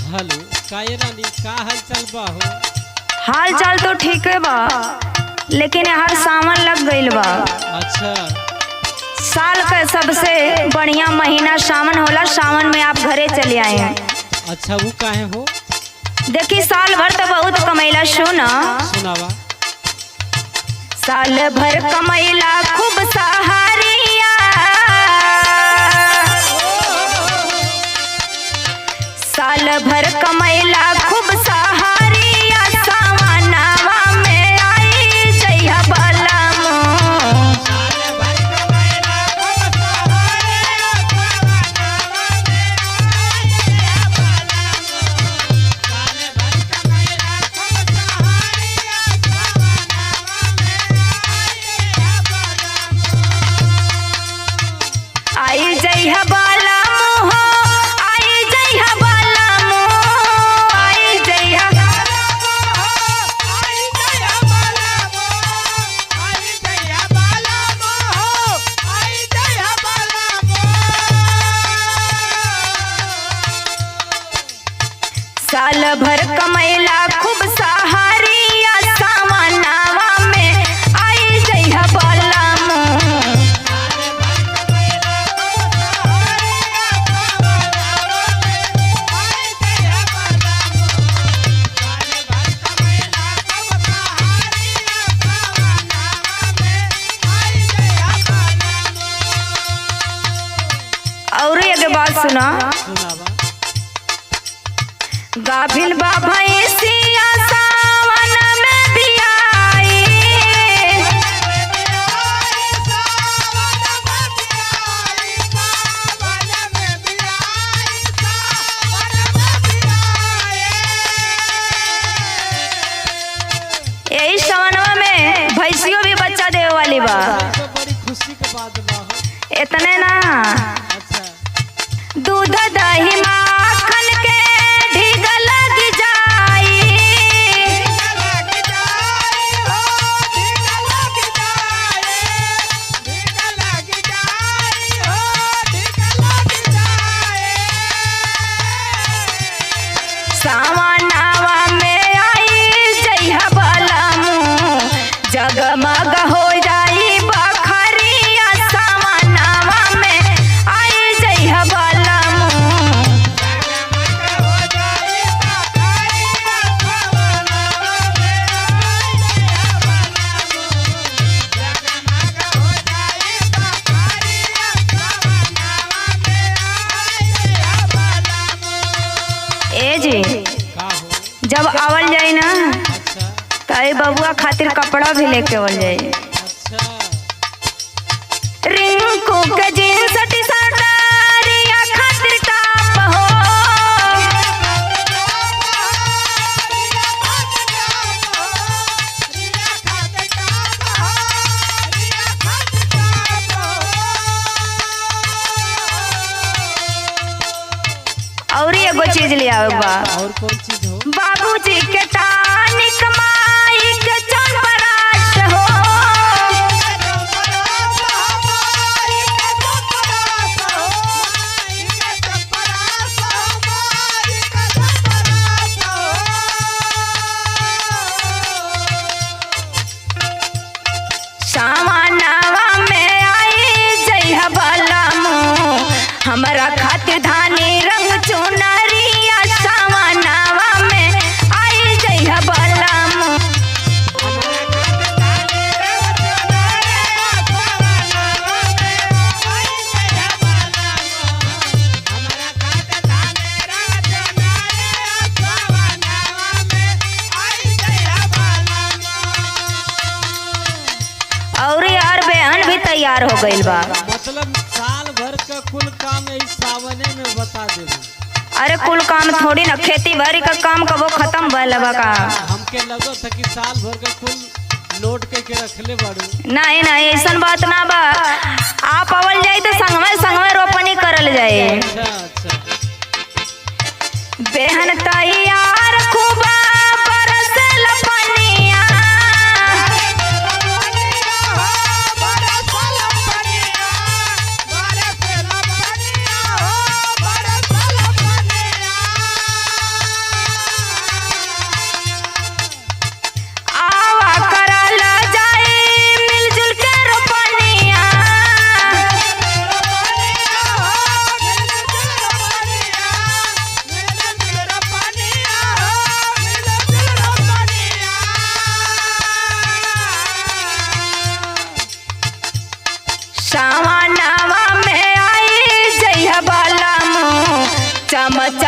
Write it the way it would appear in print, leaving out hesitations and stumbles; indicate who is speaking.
Speaker 1: Hello काये रानी का हाल चाल बा हो?
Speaker 2: हाल चाल तो ठीक है बा, लेकिन हर सावन लग गईल बा।
Speaker 1: अच्छा
Speaker 2: साल का सबसे बढ़िया महीना सावन होला। सावन में आप घरे चले आए हैं।
Speaker 1: अच्छा वो काहे हो?
Speaker 2: देखी साल भर तो बहुत कमैला। सुना
Speaker 1: सुनावा।
Speaker 2: साल भर कमैला खूब सहारिया, साल भर कमैला खूब सहारिया, सावनवा में आई जइहा बलमो। आई जइहा बलमो हो, आई जइहा बलमो, आई जइहा। साल भर कमैला खूब सहारिया, सावनवा में आई जइहा बलमो। और एक बात सुना।
Speaker 1: सुनावा।
Speaker 2: गाभिन बा भैंसिया सावन में भी आई, यही सावनवा में भैंसियों भी बच्चा देवे वाली बा।
Speaker 1: तो बड़ी खुशी के बात बा हो।
Speaker 2: इतने ना,
Speaker 1: अच्छा
Speaker 2: दूध दही माखन के ढीग लग जाई, सावनवा में आई जइहा बलमो, जगमग हो जाई बखरिया, सावनवा में आई जइहा बलमो। ए जी,
Speaker 1: का हो?
Speaker 2: जब आवल जाए ना
Speaker 1: अच्छा
Speaker 2: तो बबुआ खातिर कपड़ा भी लेके आवल जाए।
Speaker 1: अच्छा
Speaker 2: रिंकू के जींस टी शर्ट रिया खातिर टॉप हो, और एगो चीज ले आवे बा।
Speaker 1: और कौन चीज हो?
Speaker 2: बाबूजी के टानिक माई के चंपराश हो, सावनवा में आई जइहा बलमो, हमरा खातिर धानी रंग चुनरिया, सावनवा में आई जइहा बलमो। और यार बहन भी तैयार हो गईल बा।
Speaker 1: मतलब साल भर का कुल काम इस सावने में बता देबू।
Speaker 2: अरे कुल काम थोड़ी ना, खेती बाड़ी का काम कबो खत्म भइल बा का?
Speaker 1: हमके लगो था कि साल भर का कुल लोड के रखले बाड़ू।
Speaker 2: नहीं नहीं, ऐसन बात ना बा। आप आवल जाए तो संगमे रोपनी करल जाए।
Speaker 1: अच्छा अच्छा
Speaker 2: बेहन तैयार खूबा बरसल पनिया, चम